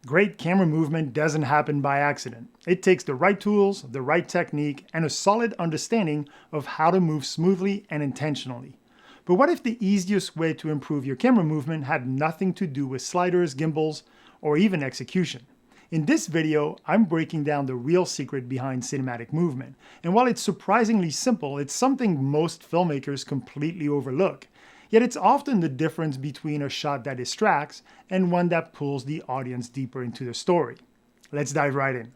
Great camera movement doesn't happen by accident. It takes the right tools, the right technique, and a solid understanding of how to move smoothly and intentionally. But what if the easiest way to improve your camera movement had nothing to do with sliders, gimbals, or even execution? In this video, I'm breaking down the real secret behind cinematic movement. And while it's surprisingly simple, it's something most filmmakers completely overlook. Yet it's often the difference between a shot that distracts and one that pulls the audience deeper into the story. Let's dive right in.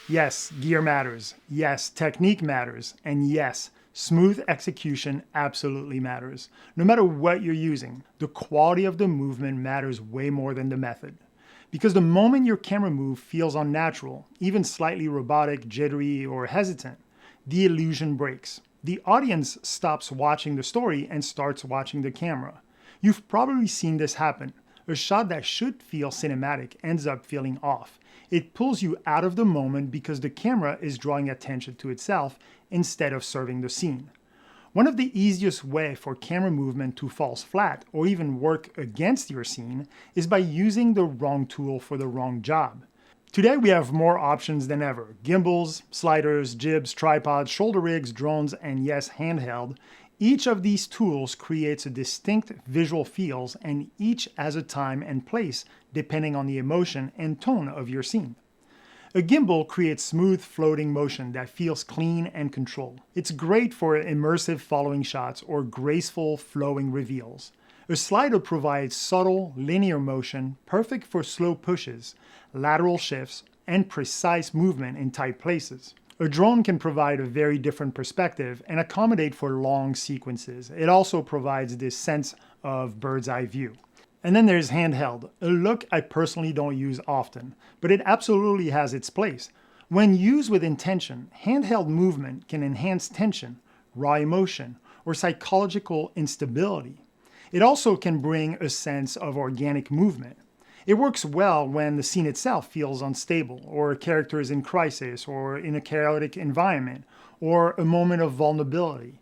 Yes, gear matters. Yes, technique matters. And yes, smooth execution absolutely matters. No matter what you're using, the quality of the movement matters way more than the method. Because the moment your camera move feels unnatural, even slightly robotic, jittery, or hesitant, the illusion breaks. The audience stops watching the story and starts watching the camera. You've probably seen this happen. A shot that should feel cinematic ends up feeling off. It pulls you out of the moment because the camera is drawing attention to itself instead of serving the scene. One of the easiest ways for camera movement to fall flat or even work against your scene is by using the wrong tool for the wrong job. Today we have more options than ever. Gimbals, sliders, jibs, tripods, shoulder rigs, drones, and yes, handheld. Each of these tools creates a distinct visual feels, and each has a time and place depending on the emotion and tone of your scene. A gimbal creates smooth floating motion that feels clean and controlled. It's great for immersive following shots or graceful flowing reveals. A slider provides subtle, linear motion, perfect for slow pushes, lateral shifts, and precise movement in tight places. A drone can provide a very different perspective and accommodate for long sequences. It also provides this sense of bird's eye view. And then there's handheld, a look I personally don't use often, but it absolutely has its place. When used with intention, handheld movement can enhance tension, raw emotion, or psychological instability. It also can bring a sense of organic movement. It works well when the scene itself feels unstable, or a character is in crisis, or in a chaotic environment, or a moment of vulnerability.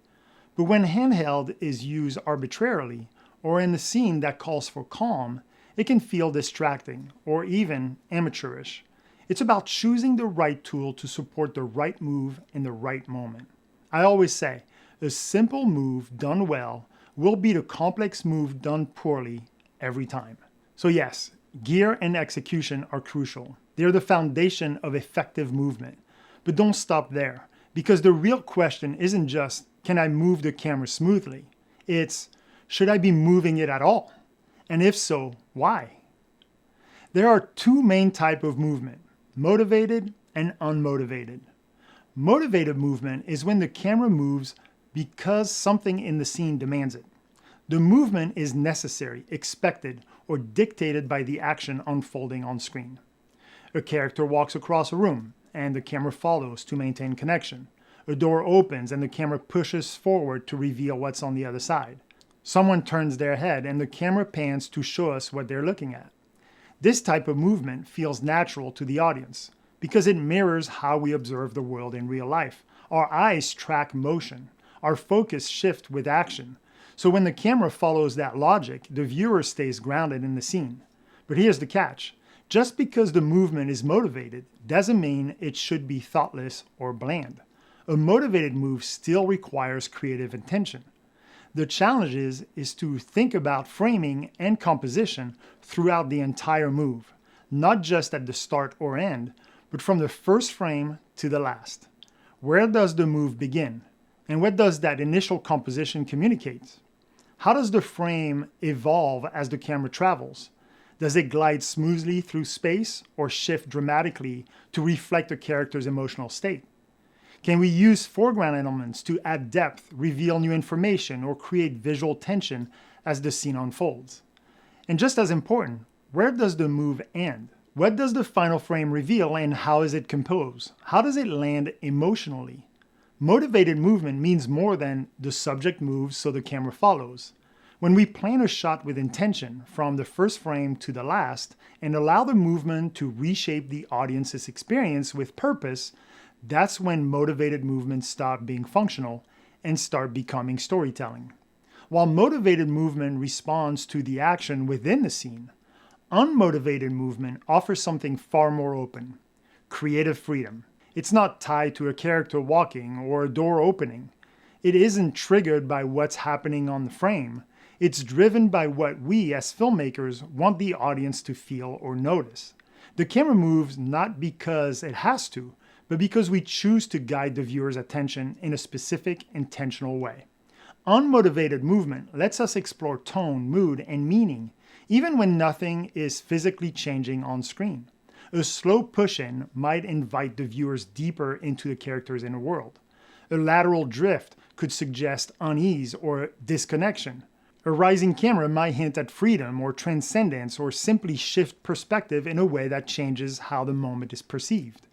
But when handheld is used arbitrarily, or in the scene that calls for calm, it can feel distracting, or even amateurish. It's about choosing the right tool to support the right move in the right moment. I always say, a simple move done well will beat a complex move done poorly every time. So yes, gear and execution are crucial. They're the foundation of effective movement. But don't stop there, because the real question isn't just, can I move the camera smoothly? It's, should I be moving it at all? And if so, why? There are two main types of movement, motivated and unmotivated. Motivated movement is when the camera moves because something in the scene demands it. The movement is necessary, expected, or dictated by the action unfolding on screen. A character walks across a room, and the camera follows to maintain connection. A door opens, and the camera pushes forward to reveal what's on the other side. Someone turns their head, and the camera pans to show us what they're looking at. This type of movement feels natural to the audience, because it mirrors how we observe the world in real life. Our eyes track motion. Our focus shifts with action. So when the camera follows that logic, the viewer stays grounded in the scene. But here's the catch. Just because the movement is motivated doesn't mean it should be thoughtless or bland. A motivated move still requires creative intention. The challenge is to think about framing and composition throughout the entire move, not just at the start or end, but from the first frame to the last. Where does the move begin? And what does that initial composition communicate? How does the frame evolve as the camera travels? Does it glide smoothly through space or shift dramatically to reflect the character's emotional state? Can we use foreground elements to add depth, reveal new information, or create visual tension as the scene unfolds? And just as important, where does the move end? What does the final frame reveal and how is it composed? How does it land emotionally? Motivated movement means more than the subject moves so the camera follows. When we plan a shot with intention from the first frame to the last and allow the movement to reshape the audience's experience with purpose, that's when motivated movements stop being functional and start becoming storytelling. while motivated movement responds to the action within the scene. Unmotivated movement offers something far more open: creative freedom. It's not tied to a character walking or a door opening. It isn't triggered by what's happening on the frame. It's driven by what we as filmmakers want the audience to feel or notice. The camera moves not because it has to, but because we choose to guide the viewer's attention in a specific, intentional way. Unmotivated movement lets us explore tone, mood, and meaning, even when nothing is physically changing on screen. A slow push-in might invite the viewers deeper into the character's inner world. A lateral drift could suggest unease or disconnection. A rising camera might hint at freedom or transcendence, or simply shift perspective in a way that changes how the moment is perceived.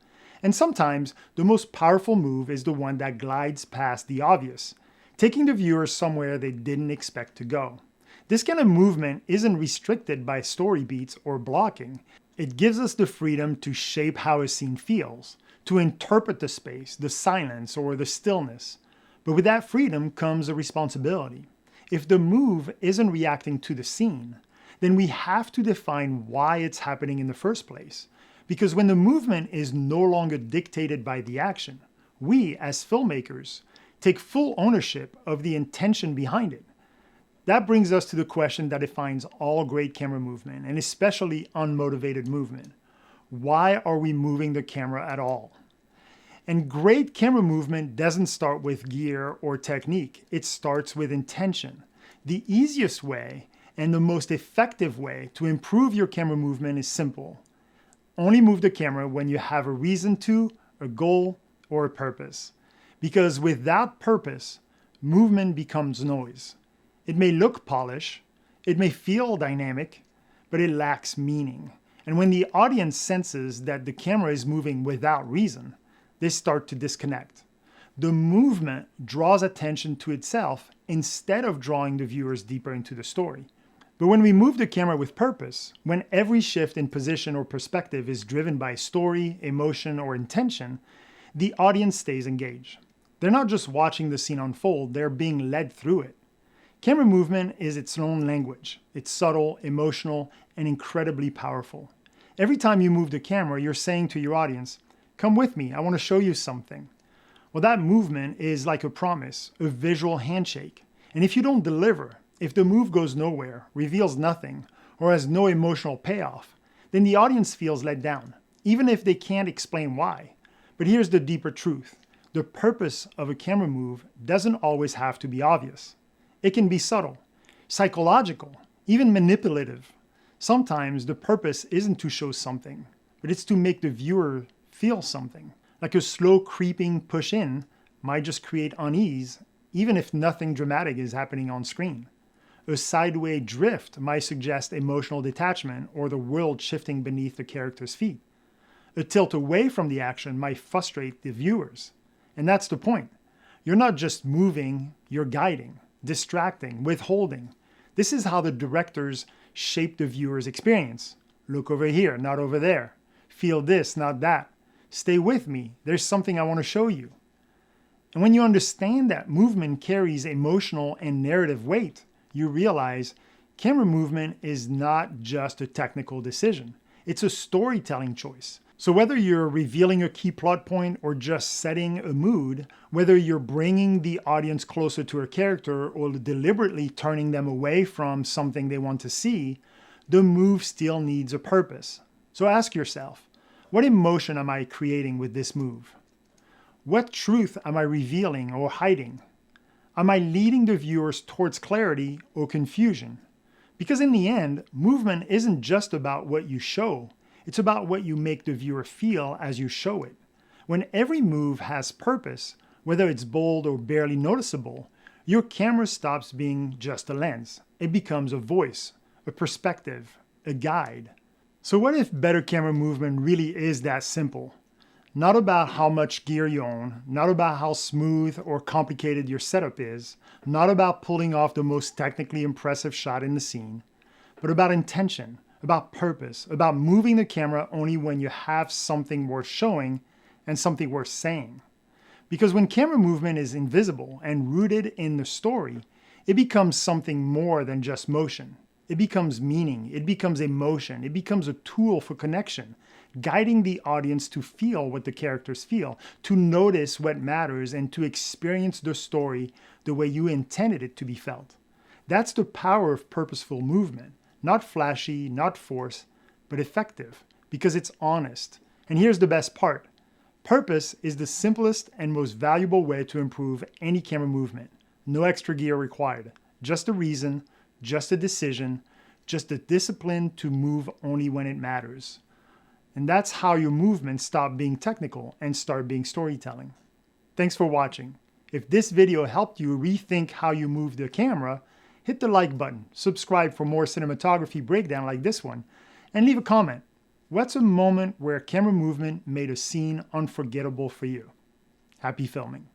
And sometimes, the most powerful move is the one that glides past the obvious, taking the viewers somewhere they didn't expect to go. This kind of movement isn't restricted by story beats or blocking. It gives us the freedom to shape how a scene feels, to interpret the space, the silence, or the stillness. But with that freedom comes a responsibility. If the move isn't reacting to the scene, then we have to define why it's happening in the first place. Because when the movement is no longer dictated by the action, we, as filmmakers, take full ownership of the intention behind it. That brings us to the question that defines all great camera movement, and especially unmotivated movement. Why are we moving the camera at all? And great camera movement doesn't start with gear or technique. It starts with intention. The easiest way and the most effective way to improve your camera movement is simple. Only move the camera when you have a reason to, a goal, or a purpose. Because without purpose, movement becomes noise. It may look polished, it may feel dynamic, but it lacks meaning. And when the audience senses that the camera is moving without reason, they start to disconnect. The movement draws attention to itself instead of drawing the viewers deeper into the story. But when we move the camera with purpose, when every shift in position or perspective is driven by story, emotion, or intention, the audience stays engaged. They're not just watching the scene unfold, they're being led through it. Camera movement is its own language. It's subtle, emotional, and incredibly powerful. Every time you move the camera, you're saying to your audience, "Come with me, I want to show you something." Well, that movement is like a promise, a visual handshake. And if you don't deliver, if the move goes nowhere, reveals nothing, or has no emotional payoff, then the audience feels let down, even if they can't explain why. But here's the deeper truth. The purpose of a camera move doesn't always have to be obvious. It can be subtle, psychological, even manipulative. Sometimes the purpose isn't to show something, but it's to make the viewer feel something. Like a slow creeping push in might just create unease, even if nothing dramatic is happening on screen. A sideways drift might suggest emotional detachment or the world shifting beneath the character's feet. A tilt away from the action might frustrate the viewers. And that's the point. You're not just moving, you're guiding, distracting, withholding. This is how the directors shape the viewer's experience. Look over here, not over there. Feel this, not that. Stay with me. There's something I want to show you. And when you understand that movement carries emotional and narrative weight, you realize camera movement is not just a technical decision. It's a storytelling choice. So whether you're revealing a key plot point or just setting a mood, whether you're bringing the audience closer to a character or deliberately turning them away from something they want to see, the move still needs a purpose. So ask yourself, what emotion am I creating with this move? What truth am I revealing or hiding? Am I leading the viewers towards clarity or confusion? Because in the end, movement isn't just about what you show. It's about what you make the viewer feel as you show it. When every move has purpose, whether it's bold or barely noticeable, your camera stops being just a lens. It becomes a voice, a perspective, a guide. So what if better camera movement really is that simple? Not about how much gear you own, not about how smooth or complicated your setup is, not about pulling off the most technically impressive shot in the scene, but about intention, about purpose, about moving the camera only when you have something worth showing and something worth saying. Because when camera movement is invisible and rooted in the story, it becomes something more than just motion. It becomes meaning, it becomes emotion, it becomes a tool for connection, guiding the audience to feel what the characters feel, to notice what matters, and to experience the story the way you intended it to be felt. That's the power of purposeful movement. Not flashy, not forced, but effective, because it's honest. And here's the best part. Purpose is the simplest and most valuable way to improve any camera movement. No extra gear required. Just a reason, just a decision, just the discipline to move only when it matters. And that's how your movements stop being technical and start being storytelling. Thanks for watching. If this video helped you rethink how you move the camera, hit the like button, subscribe for more cinematography breakdown like this one, and leave a comment. What's a moment where camera movement made a scene unforgettable for you? Happy filming.